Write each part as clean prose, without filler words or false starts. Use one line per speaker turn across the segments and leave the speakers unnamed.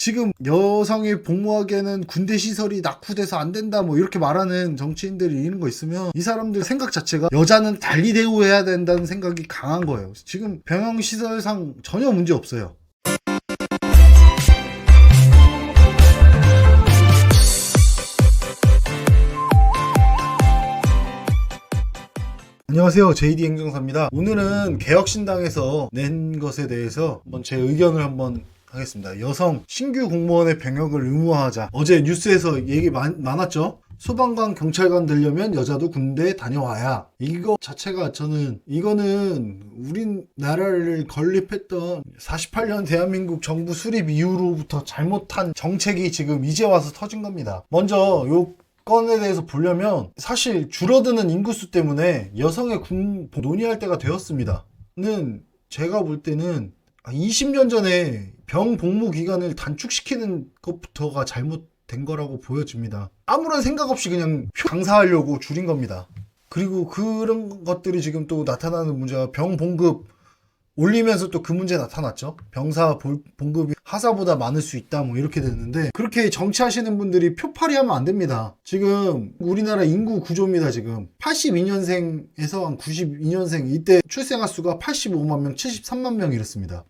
지금 여성이 복무하기에는 군대 시설이 낙후돼서 안 된다 뭐 이렇게 말하는 정치인들이 이런 거 있으면 이 사람들 생각 자체가 여자는 달리 대우해야 된다는 생각이 강한 거예요. 지금 병영 시설상 전혀 문제 없어요. 안녕하세요, JD 행정사입니다. 오늘은 개혁신당에서 낸 것에 대해서 한번 제 의견을 한번 하겠습니다. 여성 신규 공무원의 병역을 의무화하자. 어제 뉴스에서 얘기 많았죠? 소방관, 경찰관 되려면 여자도 군대 다녀와야. 이거 자체가 저는 이거는 우리나라를 건립했던 48년 대한민국 정부 수립 이후로부터 잘못한 정책이 지금 이제 와서 터진 겁니다. 먼저 요 건에 대해서 보려면 사실 줄어드는 인구수 때문에 여성의 군 논의할 때가 되었습니다. 는 제가 볼 때는 20년 전에 병 복무 기간을 단축시키는 것부터가 잘못된 거라고 보여집니다. 아무런 생각 없이 그냥 강사하려고 줄인 겁니다. 그리고 그런 것들이 지금 또 나타나는 문제가 병 봉급 올리면서 또 그 문제 나타났죠. 병사 봉급이 하사보다 많을 수 있다 뭐 이렇게 됐는데, 그렇게 정치하시는 분들이 표팔이 하면 안 됩니다. 지금 우리나라 인구 구조입니다. 지금 82년생에서 한 92년생 이때 출생아 수가 85만 명, 73만 명 이랬습니다.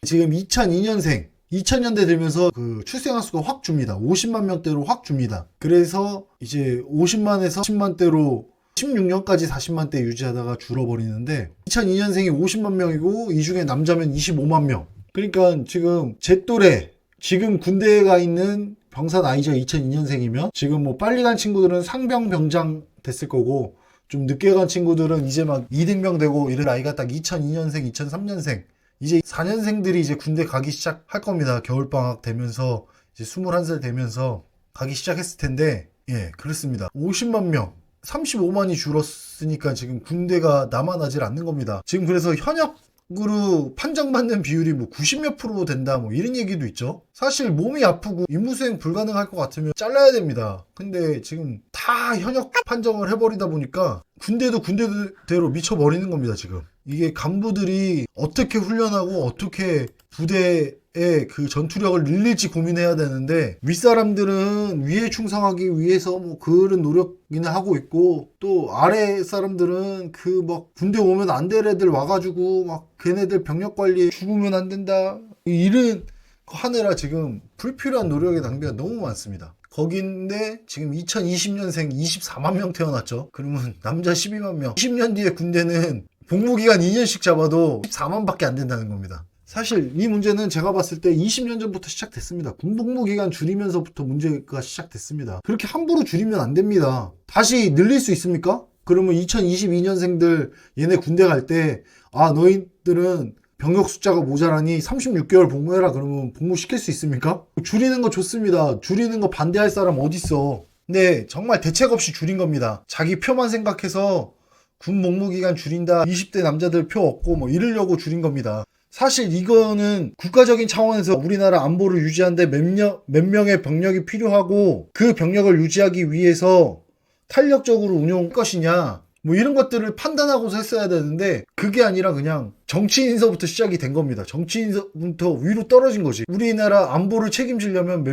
지금 2002년생 2000년대 되면서 그 출생아 수가 확 줍니다. 50만 명대로 확 줍니다. 그래서 이제 50만에서 10만대로 16년까지 40만 대 유지하다가 줄어버리는데, 2002년생이 50만 명이고 이 중에 남자면 25만 명. 그러니까 지금 제 또래, 지금 군대에 가 있는 병사 나이죠. 2002년생이면 지금 뭐 빨리 간 친구들은 상병 병장 됐을 거고, 좀 늦게 간 친구들은 이제 막 2등병 되고 이런 나이가 딱 2002년생, 2003년생, 이제 4년생들이 이제 군대 가기 시작할 겁니다. 겨울방학 되면서 이제 21살 되면서 가기 시작했을 텐데, 예, 그렇습니다. 50만 명, 35만이 줄었으니까 지금 군대가 남아나질 않는 겁니다. 지금 그래서 현역으로 판정받는 비율이 뭐 90몇 프로 된다 뭐 이런 얘기도 있죠. 사실 몸이 아프고 임무수행 불가능할 것 같으면 잘라야 됩니다. 근데 지금 다 현역 판정을 해버리다 보니까 군대도 군대대로 미쳐버리는 겁니다. 지금 이게 간부들이 어떻게 훈련하고 어떻게 부대의 그 전투력을 늘릴지 고민해야 되는데, 윗사람들은 위에 충성하기 위해서 뭐 그런 노력이나 하고 있고, 또 아래 사람들은 그 막 군대 오면 안 될 애들 와가지고 막 걔네들 병력 관리 죽으면 안 된다 이런 거 하느라 지금 불필요한 노력의 낭비가 너무 많습니다. 거긴데 지금 2020년생 24만 명 태어났죠. 그러면 남자 12만 명, 20년 뒤에 군대는 복무기간 2년씩 잡아도 14만밖에 안 된다는 겁니다. 사실 이 문제는 제가 봤을 때 20년 전부터 시작됐습니다. 군복무기간 줄이면서부터 문제가 시작됐습니다. 그렇게 함부로 줄이면 안 됩니다. 다시 늘릴 수 있습니까? 그러면 2022년생들 얘네 군대 갈 때, 아, 너희들은 병역 숫자가 모자라니 36개월 복무해라 그러면 복무시킬 수 있습니까? 줄이는 거 좋습니다. 줄이는 거 반대할 사람 어딨어. 근데 정말 대책 없이 줄인 겁니다. 자기 표만 생각해서 군 복무기간 줄인다, 20대 남자들 표 얻고 뭐 이러려고 줄인 겁니다. 사실 이거는 국가적인 차원에서 우리나라 안보를 유지하는데 몇 명의 병력이 필요하고, 그 병력을 유지하기 위해서 탄력적으로 운용할 것이냐 뭐 이런 것들을 판단하고서 했어야 되는데, 그게 아니라 그냥 정치인서부터 시작이 된 겁니다. 정치인서부터 위로 떨어진 거지. 우리나라 안보를 책임지려면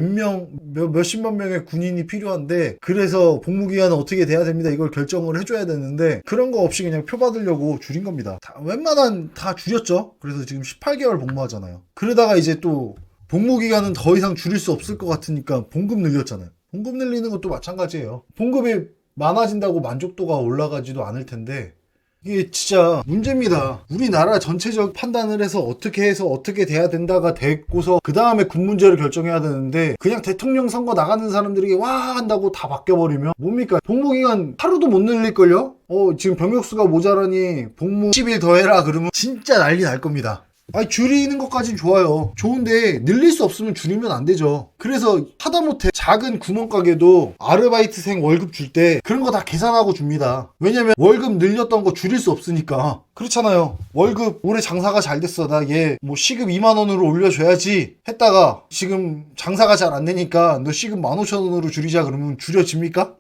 몇십만 명의 군인이 필요한데, 그래서 복무기간은 어떻게 돼야 됩니다 이걸 결정을 해줘야 되는데, 그런 거 없이 그냥 표 받으려고 줄인 겁니다. 웬만한 다 줄였죠. 그래서 지금 18개월 복무하잖아요. 그러다가 이제 또 복무기간은 더 이상 줄일 수 없을 것 같으니까 봉급 늘렸잖아요. 봉급 늘리는 것도 마찬가지예요. 봉급이 많아진다고 만족도가 올라가지도 않을 텐데, 이게 진짜 문제입니다. 우리나라 전체적 판단을 해서 어떻게 돼야 된다가 됐고서 그 다음에 군 문제를 결정해야 되는데, 그냥 대통령 선거 나가는 사람들에게 와 한다고 다 바뀌어버리면 뭡니까? 복무기간 하루도 못 늘릴걸요? 지금 병력수가 모자라니 복무 10일 더 해라 그러면 진짜 난리 날 겁니다. 아니, 줄이는 것까진 좋아요. 좋은데 늘릴 수 없으면 줄이면 안 되죠. 그래서 하다못해 작은 구멍가게도 아르바이트생 월급 줄 때 그런 거 다 계산하고 줍니다. 왜냐면 월급 늘렸던 거 줄일 수 없으니까. 그렇잖아요. 월급 올해 장사가 잘 됐어, 나 얘 뭐 시급 2만 원으로 올려줘야지 했다가 지금 장사가 잘 안 되니까 너 시급 15,000원으로 줄이자 그러면 줄여집니까?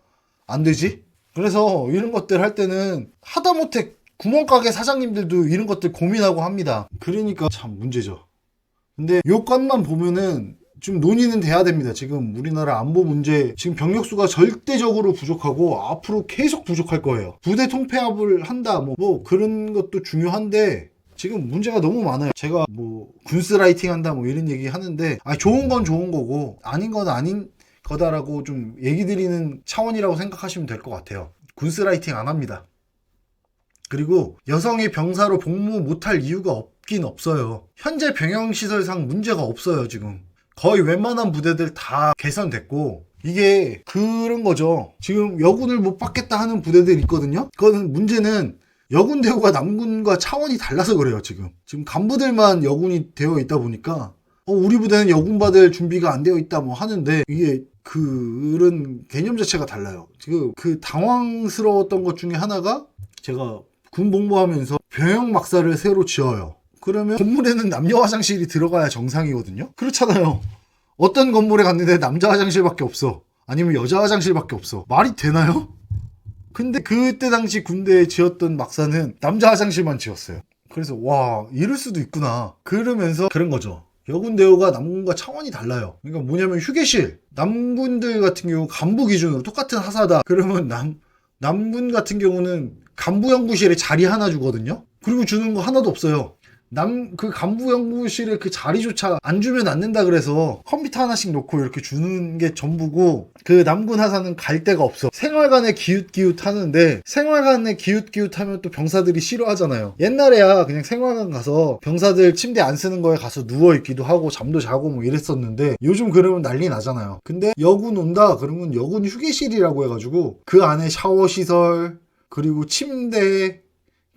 안 되지. 그래서 이런 것들 할 때는 하다못해 구멍가게 사장님들도 이런 것들 고민하고 합니다. 그러니까 참 문제죠. 근데 요 건만 보면은 좀 논의는 돼야 됩니다. 지금 우리나라 안보 문제, 지금 병력 수가 절대적으로 부족하고 앞으로 계속 부족할 거예요. 부대 통폐합을 한다, 뭐 그런 것도 중요한데 지금 문제가 너무 많아요. 제가 뭐 군스라이팅 한다 뭐 이런 얘기 하는데 좋은 건 좋은 거고 아닌 건 아닌 거다라고 좀 얘기 드리는 차원이라고 생각하시면 될 것 같아요. 군스라이팅 안 합니다. 그리고 여성이 병사로 복무 못할 이유가 없긴 없어요. 현재 병영시설상 문제가 없어요. 지금 거의 웬만한 부대들 다 개선됐고 이게 그런 거죠. 지금 여군을 못 받겠다 하는 부대들 있거든요. 그거는 문제는 여군 대우가 남군과 차원이 달라서 그래요. 지금 간부들만 여군이 되어 있다 보니까 우리 부대는 여군 받을 준비가 안 되어 있다 뭐 하는데 이게 그런 개념 자체가 달라요. 지금 그 당황스러웠던 것 중에 하나가 제가 군 복무하면서 병영 막사를 새로 지어요. 그러면 건물에는 남녀 화장실이 들어가야 정상이거든요. 그렇잖아요. 어떤 건물에 갔는데 남자 화장실밖에 없어. 아니면 여자 화장실밖에 없어. 말이 되나요? 근데 그때 당시 군대에 지었던 막사는 남자 화장실만 지었어요. 그래서 와, 이럴 수도 있구나. 그러면서 그런 거죠. 여군 대우가 남군과 차원이 달라요. 그러니까 뭐냐면 휴게실. 남군들 같은 경우 간부 기준으로 똑같은 하사다. 그러면 남군 같은 경우는 간부 연구실에 자리 하나 주거든요. 그리고 주는 거 하나도 없어요. 그 간부 연구실에 그 자리조차 안 주면 안 된다 그래서 컴퓨터 하나씩 놓고 이렇게 주는 게 전부고 그 남군 하사는 갈 데가 없어. 생활관에 기웃기웃 하는데 생활관에 기웃기웃 하면 또 병사들이 싫어하잖아요. 옛날에야 그냥 생활관 가서 병사들 침대 안 쓰는 거에 가서 누워있기도 하고 잠도 자고 뭐 이랬었는데 요즘 그러면 난리 나잖아요. 근데 여군 온다 그러면 여군 휴게실이라고 해가지고 그 안에 샤워시설 그리고 침대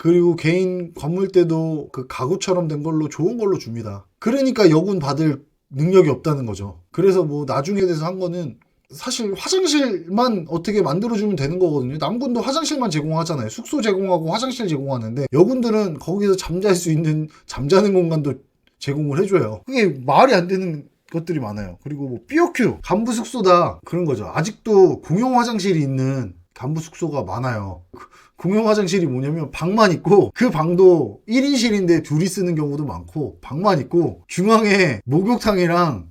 그리고 개인 건물대도 그 가구처럼 된 걸로 좋은 걸로 줍니다. 그러니까 여군 받을 능력이 없다는 거죠. 그래서 뭐 나중에 대해서 한 거는 사실 화장실만 어떻게 만들어주면 되는 거거든요. 남군도 화장실만 제공하잖아요. 숙소 제공하고 화장실 제공하는데 여군들은 거기서 잠잘 수 있는 잠자는 공간도 제공을 해줘요. 그게 말이 안 되는 것들이 많아요. 그리고 뭐 BOQ 간부 숙소다 그런 거죠. 아직도 공용 화장실이 있는 간부 숙소가 많아요. 공용 화장실이 뭐냐면 방만 있고 그 방도 1인실인데 둘이 쓰는 경우도 많고 방만 있고 중앙에 목욕탕이랑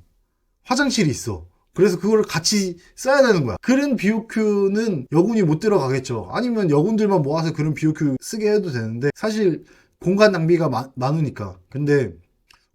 화장실이 있어. 그래서 그걸 같이 써야 되는 거야. 그런 BOQ는 여군이 못 들어가겠죠. 아니면 여군들만 모아서 그런 BOQ 쓰게 해도 되는데 사실 공간 낭비가 많으니까. 근데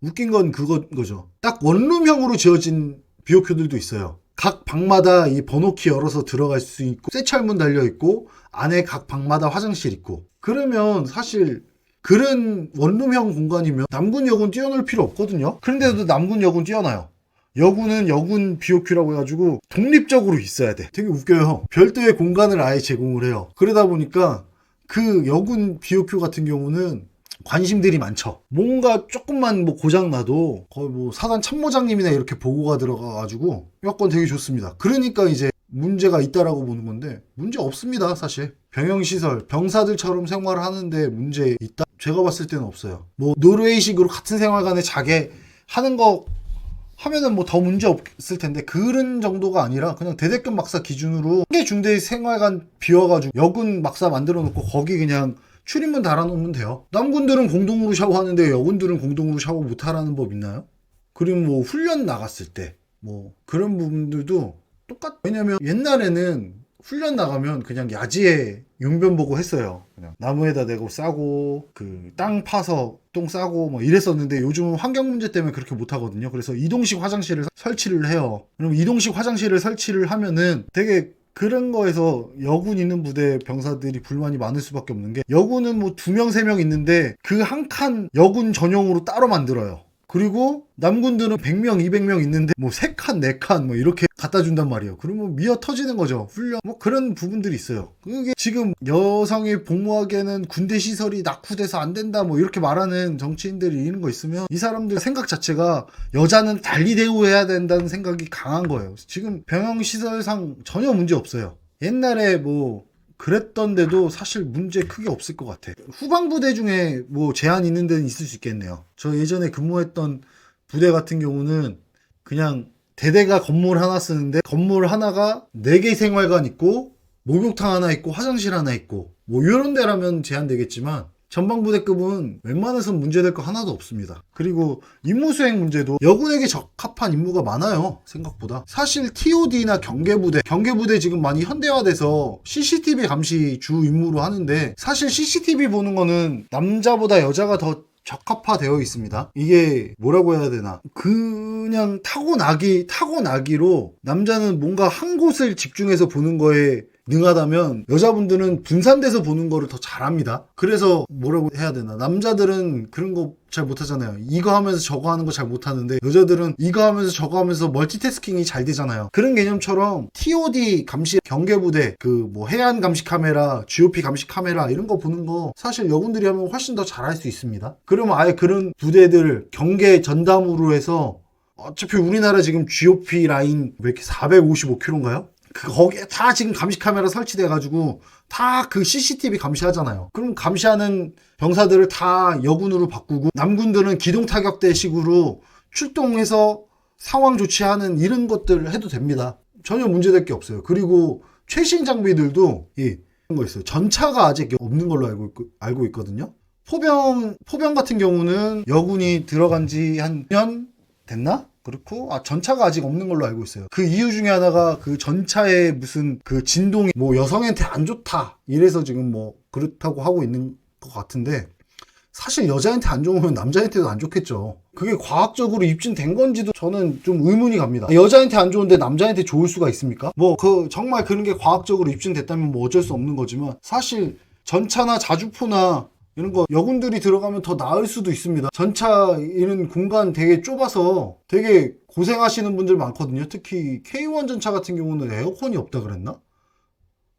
웃긴 건 그거죠. 딱 원룸형으로 지어진 BOQ들도 있어요. 각 방마다 이 번호키 열어서 들어갈 수 있고 쇠철문 달려있고 안에 각 방마다 화장실 있고 그러면 사실 그런 원룸형 공간이면 남군 여군 띄워놓을 필요 없거든요. 그런데도 남군 여군 띄워놔요. 여군은 여군 BOQ라고 해가지고 독립적으로 있어야 돼. 되게 웃겨요. 별도의 공간을 아예 제공을 해요. 그러다 보니까 그 여군 BOQ 같은 경우는 관심들이 많죠. 뭔가 조금만 뭐 고장나도 거의 뭐 사단 참모장님이나 이렇게 보고가 들어가가지고 여건 되게 좋습니다. 그러니까 이제 문제가 있다라고 보는 건데 문제 없습니다. 사실 병영시설 병사들처럼 생활을 하는데 문제 있다? 제가 봤을 때는 없어요. 뭐 노르웨이식으로 같은 생활관에 자게 하는 거 하면은 뭐 더 문제 없을 텐데 그런 정도가 아니라 그냥 대대급 막사 기준으로 한 개 중대 생활관 비워가지고 여군 막사 만들어 놓고 거기 그냥 출입문 달아놓으면 돼요. 남군들은 공동으로 샤워하는데 여군들은 공동으로 샤워 못하라는 법 있나요? 그리고 뭐 훈련 나갔을 때 뭐 그런 부분들도 왜냐면 옛날에는 훈련 나가면 그냥 야지에 용변 보고 했어요. 그냥 나무에다 대고 싸고 그 땅 파서 똥 싸고 뭐 이랬었는데 요즘은 환경 문제 때문에 그렇게 못 하거든요. 그래서 이동식 화장실을 설치를 해요. 그럼 이동식 화장실을 설치를 하면은 되게 그런 거에서 여군 있는 부대 병사들이 불만이 많을 수밖에 없는 게 여군은 뭐 2명, 3명 있는데 그 한 칸 여군 전용으로 따로 만들어요. 그리고 남군들은 100명, 200명 있는데 뭐 3칸, 4칸 뭐 이렇게 갖다 준단 말이에요. 그러면 미어 터지는 거죠. 훈련 뭐 그런 부분들이 있어요. 그게 지금 여성이 복무하기에는 군대 시설이 낙후돼서 안 된다 뭐 이렇게 말하는 정치인들이 있는 거 있으면 이 사람들 생각 자체가 여자는 달리 대우해야 된다는 생각이 강한 거예요. 지금 병영 시설상 전혀 문제 없어요. 옛날에 뭐 그랬던데도 사실 문제 크게 없을 것 같아. 후방부대 중에 뭐 제한 있는 데는 있을 수 있겠네요. 저 예전에 근무했던 부대 같은 경우는 그냥 대대가 건물 하나 쓰는데 건물 하나가 4개 생활관 있고 목욕탕 하나 있고 화장실 하나 있고 뭐 이런 데라면 제한되겠지만 전방부대급은 웬만해선 문제될 거 하나도 없습니다. 그리고 임무 수행 문제도 여군에게 적합한 임무가 많아요. 생각보다. 사실 TOD나 경계부대 지금 많이 현대화돼서 CCTV 감시 주 임무로 하는데, 사실 CCTV 보는 거는 남자보다 여자가 더 적합화되어 있습니다. 이게 뭐라고 해야 되나, 그냥 타고나기로 남자는 뭔가 한 곳을 집중해서 보는 거에 능하다면 여자분들은 분산돼서 보는 거를 더 잘합니다. 그래서 뭐라고 해야 되나, 남자들은 그런 거 잘 못하잖아요. 이거 하면서 저거 하는 거 잘 못하는데 여자들은 이거 하면서 저거 하면서 멀티태스킹이 잘 되잖아요. 그런 개념처럼 TOD 감시, 경계부대, 그 뭐 해안 감시 카메라, GOP 감시 카메라 이런 거 보는 거 사실 여군들이 하면 훨씬 더 잘할 수 있습니다. 그러면 아예 그런 부대들 경계 전담으로 해서, 어차피 우리나라 지금 GOP 라인 왜 이렇게 455km인가요? 거기에 다 지금 감시 카메라 설치돼가지고 다 그 CCTV 감시하잖아요. 그럼 감시하는 병사들을 다 여군으로 바꾸고 남군들은 기동 타격대 식으로 출동해서 상황 조치하는 이런 것들을 해도 됩니다. 전혀 문제될 게 없어요. 그리고 최신 장비들도 이런 거 있어요. 전차가 아직 없는 걸로 알고 있거든요. 포병 같은 경우는 여군이 들어간 지 한 년 됐나? 그렇고 전차가 아직 없는 걸로 알고 있어요. 그 이유 중에 하나가 그 전차의 무슨 그 진동이 뭐 여성한테 안 좋다 이래서 지금 뭐 그렇다고 하고 있는 것 같은데, 사실 여자한테 안 좋으면 남자한테도 안 좋겠죠. 그게 과학적으로 입증된 건지도 저는 좀 의문이 갑니다. 여자한테 안 좋은데 남자한테 좋을 수가 있습니까? 뭐 정말 그런 게 과학적으로 입증됐다면 뭐 어쩔 수 없는 거지만, 사실 전차나 자주포나 이런 거 여군들이 들어가면 더 나을 수도 있습니다. 전차 이런 공간 되게 좁아서 되게 고생하시는 분들 많거든요. 특히 K1 전차 같은 경우는 에어컨이 없다 그랬나?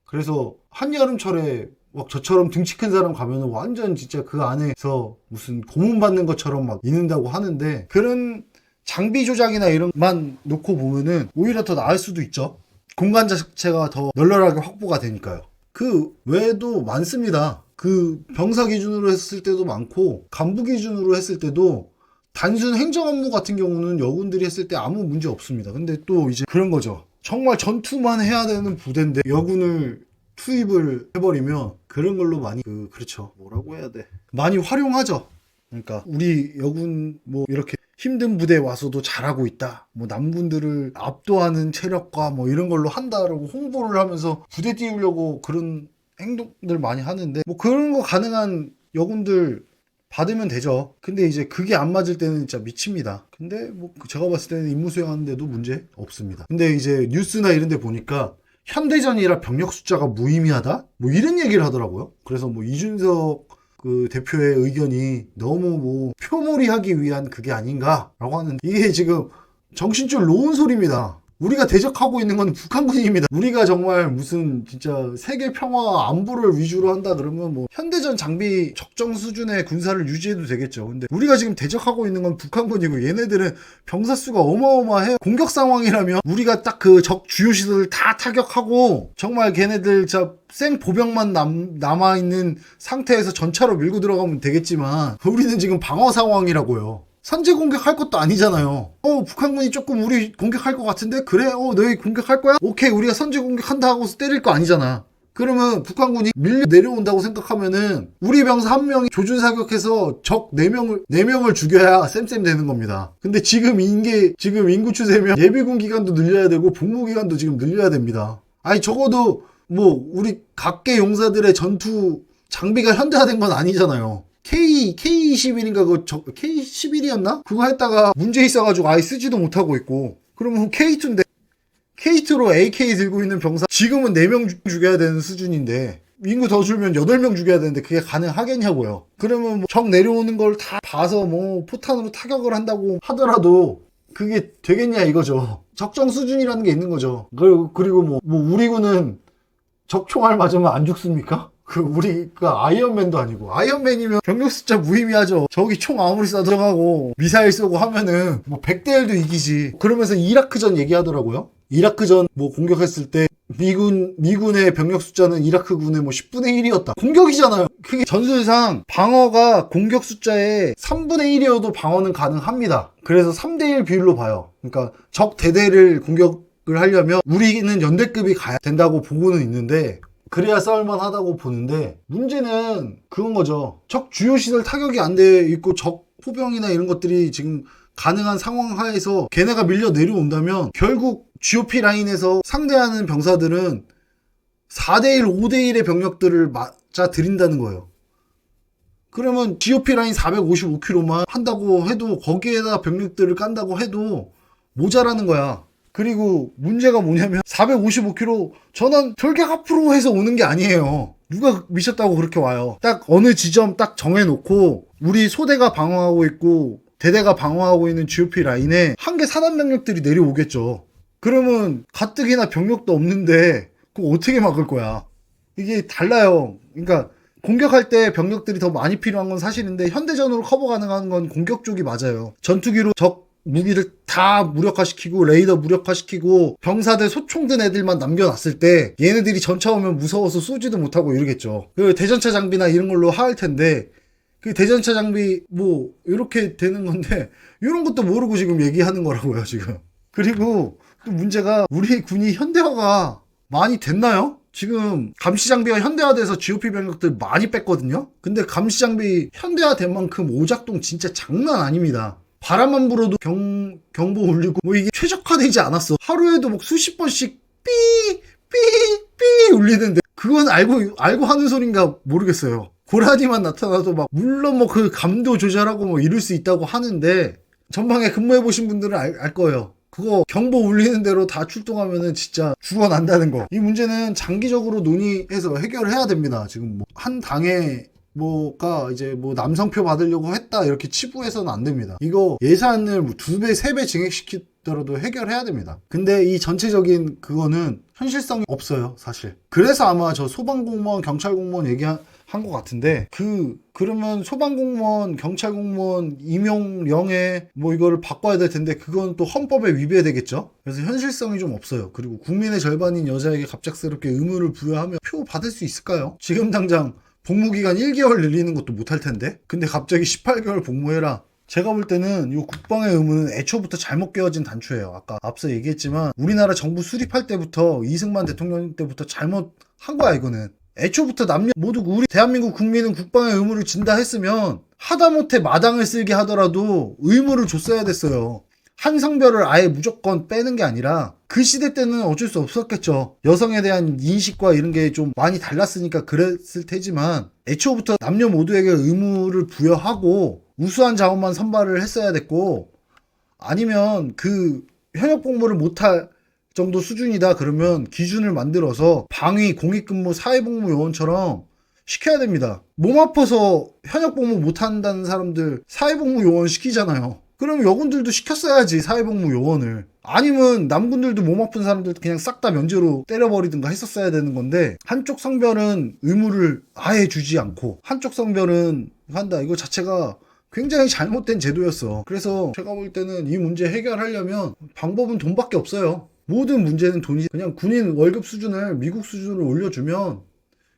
그래서 한여름철에 막 저처럼 등치 큰 사람 가면은 완전 진짜 그 안에서 무슨 고문 받는 것처럼 막 있는다고 하는데, 그런 장비 조작이나 이런 것만 놓고 보면은 오히려 더 나을 수도 있죠. 공간 자체가 더 널널하게 확보가 되니까요. 그 외에도 많습니다. 그 병사 기준으로 했을 때도 많고 간부 기준으로 했을 때도 단순 행정 업무 같은 경우는 여군들이 했을 때 아무 문제 없습니다. 근데 또 이제 그런 거죠. 정말 전투만 해야 되는 부대인데 여군을 투입을 해버리면 그런 걸로 많이 그렇죠. 뭐라고 해야 돼. 많이 활용하죠. 그러니까 우리 여군 뭐 이렇게 힘든 부대 와서도 잘하고 있다. 뭐 남군들을 압도하는 체력과 뭐 이런 걸로 한다라고 홍보를 하면서 부대 띄우려고 그런 행동들 많이 하는데, 뭐 그런 거 가능한 여군들 받으면 되죠. 근데 이제 그게 안 맞을 때는 진짜 미칩니다. 근데 뭐 제가 봤을 때는 임무 수행하는데도 문제 없습니다. 근데 이제 뉴스나 이런 데 보니까 현대전이라 병력 숫자가 무의미하다? 뭐 이런 얘기를 하더라고요. 그래서 뭐 이준석 그 대표의 의견이 너무 뭐 표몰이하기 위한 그게 아닌가라고 하는데, 이게 지금 정신줄 놓은 소리입니다. 우리가 대적하고 있는 건 북한군입니다. 우리가 정말 무슨 진짜 세계 평화와 안보를 위주로 한다 그러면 뭐 현대전 장비 적정 수준의 군사를 유지해도 되겠죠. 근데 우리가 지금 대적하고 있는 건 북한군이고 얘네들은 병사 수가 어마어마해요. 공격 상황이라면 우리가 딱 그 적 주요 시설을 다 타격하고 정말 걔네들 진짜 생 보병만 남아있는 상태에서 전차로 밀고 들어가면 되겠지만, 우리는 지금 방어 상황이라고요. 선제 공격할 것도 아니잖아요. 북한군이 조금 우리 공격할 것 같은데? 그래? 너희 공격할 거야? 오케이, 우리가 선제 공격한다 하고 때릴 거 아니잖아. 그러면 북한군이 밀려 내려온다고 생각하면은 우리 병사 한 명이 조준 사격해서 적 4명을 죽여야 쌤쌤 되는 겁니다. 근데 지금 인구 추세면 예비군 기간도 늘려야 되고 복무 기간도 지금 늘려야 됩니다. 아니 적어도 뭐 우리 각계 용사들의 전투 장비가 현대화된 건 아니잖아요. K21인가 K11이었나? 그거 했다가 문제 있어가지고 아예 쓰지도 못하고 있고, 그러면 K2인데 K2로 AK 들고 있는 병사 지금은 4명 죽여야 되는 수준인데 인구 더 줄면 8명 죽여야 되는데 그게 가능하겠냐고요. 그러면 뭐 적 내려오는 걸 다 봐서 뭐 포탄으로 타격을 한다고 하더라도 그게 되겠냐 이거죠. 적정 수준이라는 게 있는 거죠. 그리고 뭐 우리 군은 적 총알 맞으면 안 죽습니까? 우리가 아이언맨도 아니고, 아이언맨이면 병력 숫자 무의미하죠. 저기 총 아무리 쏴들어가고 미사일 쏘고 하면은 뭐 100대 1도 이기지. 그러면서 이라크전 얘기하더라고요. 이라크전 뭐 공격했을 때 미군의 병력 숫자는 이라크군의 뭐 10분의 1이었다. 공격이잖아요. 그게 전술상 방어가 공격 숫자의 3분의 1이어도 방어는 가능합니다. 그래서 3대 1 비율로 봐요. 그러니까 적 대대를 공격을 하려면 우리는 연대급이 가야 된다고 보고는 있는데, 그래야 싸울만하다고 보는데, 문제는 그건 거죠. 적 주요 시설 타격이 안 돼 있고 적 포병이나 이런 것들이 지금 가능한 상황 하에서 걔네가 밀려 내려온다면 결국 GOP 라인에서 상대하는 병사들은 4대1, 5대1의 병력들을 맞아 들인다는 거예요. 그러면 GOP 라인 455km만 한다고 해도 거기에다 병력들을 깐다고 해도 모자라는 거야. 그리고 문제가 뭐냐면 455km 전원 돌격 앞으로 해서 오는 게 아니에요. 누가 미쳤다고 그렇게 와요. 딱 어느 지점 딱 정해놓고 우리 소대가 방어하고 있고 대대가 방어하고 있는 GOP 라인에 한 개 사단 병력들이 내려오겠죠. 그러면 가뜩이나 병력도 없는데 그거 어떻게 막을 거야. 이게 달라요. 그러니까 공격할 때 병력들이 더 많이 필요한 건 사실인데 현대전으로 커버 가능한 건 공격 쪽이 맞아요. 전투기로 적 무기를 다 무력화시키고 레이더 무력화시키고 병사들 소총 든 애들만 남겨놨을 때 얘네들이 전차 오면 무서워서 쏘지도 못하고 이러겠죠. 그 대전차 장비나 이런 걸로 할 텐데 그 대전차 장비 뭐 이렇게 되는 건데 이런 것도 모르고 지금 얘기하는 거라고요 지금. 그리고 또 문제가 우리 군이 현대화가 많이 됐나요? 지금 감시장비가 현대화돼서 GOP 병력들 많이 뺐거든요. 근데 감시장비 현대화된 만큼 오작동 진짜 장난 아닙니다. 바람만 불어도 경보 울리고 뭐 이게 최적화되지 않았어. 하루에도 막 수십 번씩 삐 울리는데 그건 알고 하는 소린가 모르겠어요. 고라니만 나타나도 막 물론 뭐 그 감도 조절하고 뭐 이럴 수 있다고 하는데 전방에 근무해 보신 분들은 알 거예요. 그거 경보 울리는 대로 다 출동하면은 진짜 죽어난다는 거. 이 문제는 장기적으로 논의해서 해결해야 됩니다. 지금 뭐 한 당에 뭐가 이제 뭐 남성표 받으려고 했다 이렇게 치부해서는 안 됩니다. 이거 예산을 뭐 2배, 3배 증액시키더라도 해결해야 됩니다. 근데 이 전체적인 그거는 현실성이 없어요, 사실. 그래서 아마 저 소방공무원, 경찰공무원 얘기한 것 같은데 그러면 소방공무원, 경찰공무원 임용령에 뭐 이거를 바꿔야 될 텐데 그건 또 헌법에 위배되겠죠. 그래서 현실성이 좀 없어요. 그리고 국민의 절반인 여자에게 갑작스럽게 의무를 부여하면 표 받을 수 있을까요? 지금 당장 복무기간 1개월 늘리는 것도 못할 텐데 근데 갑자기 18개월 복무해라. 제가 볼 때는 이 국방의 의무는 애초부터 잘못 깨어진 단추예요. 아까 앞서 얘기했지만 우리나라 정부 수립할 때부터 이승만 대통령 때부터 잘못한 거야. 이거는 애초부터 남녀 모두 우리 대한민국 국민은 국방의 의무를 진다 했으면 하다못해 마당을 쓸게 하더라도 의무를 줬어야 됐어요. 한 성별을 아예 무조건 빼는 게 아니라 그 시대 때는 어쩔 수 없었겠죠. 여성에 대한 인식과 이런 게 좀 많이 달랐으니까 그랬을 테지만 애초부터 남녀 모두에게 의무를 부여하고 우수한 자원만 선발을 했어야 됐고 아니면 그 현역 복무를 못할 정도 수준이다 그러면 기준을 만들어서 방위, 공익근무, 사회복무 요원처럼 시켜야 됩니다. 몸 아파서 현역 복무 못한다는 사람들 사회복무 요원 시키잖아요. 그럼 여군들도 시켰어야지 사회복무 요원을. 아니면 남군들도 몸 아픈 사람들 그냥 싹 다 면제로 때려버리든가 했었어야 되는 건데 한쪽 성별은 의무를 아예 주지 않고 한쪽 성별은 한다. 이거 자체가 굉장히 잘못된 제도였어. 그래서 제가 볼 때는 이 문제 해결하려면 방법은 돈밖에 없어요. 모든 문제는 돈이. 그냥 군인 월급 수준을 미국 수준으로 올려주면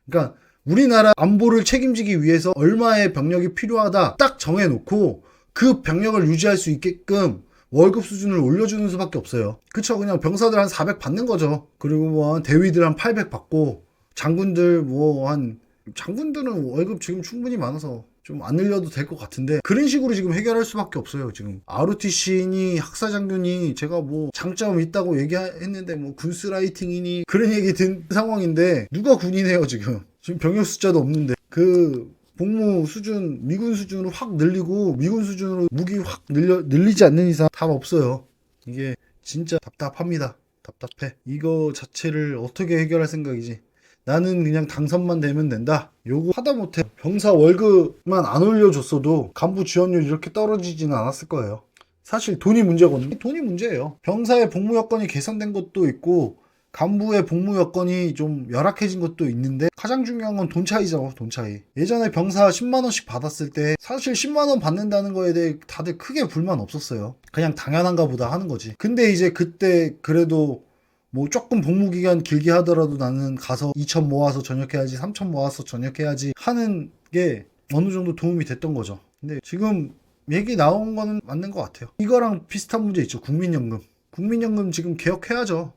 그러니까 우리나라 안보를 책임지기 위해서 얼마의 병력이 필요하다 딱 정해놓고 그 병력을 유지할 수 있게끔 월급 수준을 올려주는 수밖에 없어요. 그쵸? 그냥 병사들 한 400 받는 거죠. 그리고 뭐 대위들 한 800 받고 장군들 뭐 한 장군들은 월급 지금 충분히 많아서 좀 안 늘려도 될 것 같은데 그런 식으로 지금 해결할 수밖에 없어요. 지금 ROTC니 학사장교니 제가 뭐 장점 있다고 얘기했는데 뭐 군스라이팅이니 그런 얘기 든 상황인데 누가 군인이에요 지금 병력 숫자도 없는데 그 복무 수준 미군 수준으로 확 늘리고 미군 수준으로 무기 확 늘리지 않는 이상 답 없어요. 이게 진짜 답답합니다. 답답해. 이거 자체를 어떻게 해결할 생각이지? 나는 그냥 당선만 되면 된다. 요거 하다못해 병사 월급만 안 올려줬어도 간부 지원율 이렇게 떨어지지는 않았을 거예요. 사실 돈이 문제거든요. 돈이 문제예요. 병사의 복무 여건이 개선된 것도 있고 간부의 복무 여건이 좀 열악해진 것도 있는데 가장 중요한 건 돈 차이죠. 돈 차이. 예전에 병사 10만원씩 받았을 때 사실 10만원 받는다는 거에 대해 다들 크게 불만 없었어요. 그냥 당연한가 보다 하는 거지. 근데 이제 그때 그래도 뭐 조금 복무기간 길게 하더라도 나는 가서 2천 모아서 전역해야지 3천 모아서 전역해야지 하는 게 어느 정도 도움이 됐던 거죠. 근데 지금 얘기 나온 거는 맞는 것 같아요. 이거랑 비슷한 문제 있죠. 국민연금 지금 개혁해야죠.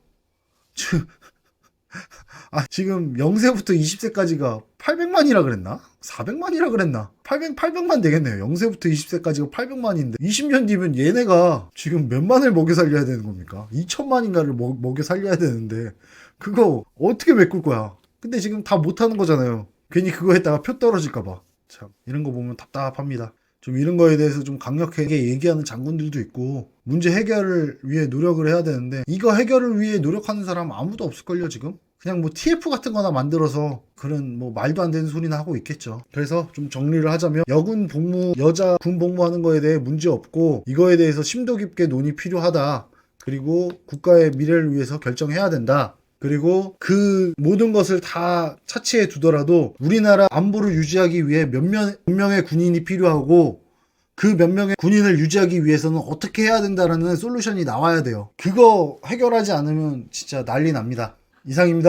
지금 0세부터 20세까지가 800만이라 그랬나? 400만이라 그랬나? 800만 되겠네요. 0세부터 20세까지가 800만인데 20년 뒤면 얘네가 지금 몇만을 먹여 살려야 되는 겁니까? 2천만인가를 먹여 살려야 되는데 그거 어떻게 메꿀 거야? 근데 지금 다 못하는 거잖아요. 괜히 그거 했다가 표 떨어질까봐. 참 이런 거 보면 답답합니다. 좀 이런 거에 대해서 좀 강력하게 얘기하는 장군들도 있고 문제 해결을 위해 노력을 해야 되는데 이거 해결을 위해 노력하는 사람 아무도 없을걸요 지금? 그냥 뭐 TF 같은 거나 만들어서 그런 뭐 말도 안 되는 소리나 하고 있겠죠. 그래서 좀 정리를 하자면 여군 복무, 여자 군 복무하는 거에 대해 문제 없고 이거에 대해서 심도 깊게 논의 필요하다. 그리고 국가의 미래를 위해서 결정해야 된다. 그리고 그 모든 것을 다 차치해 두더라도 우리나라 안보를 유지하기 위해 몇 명의 군인이 필요하고 그 몇 명의 군인을 유지하기 위해서는 어떻게 해야 된다라는 솔루션이 나와야 돼요. 그거 해결하지 않으면 진짜 난리 납니다. 이상입니다.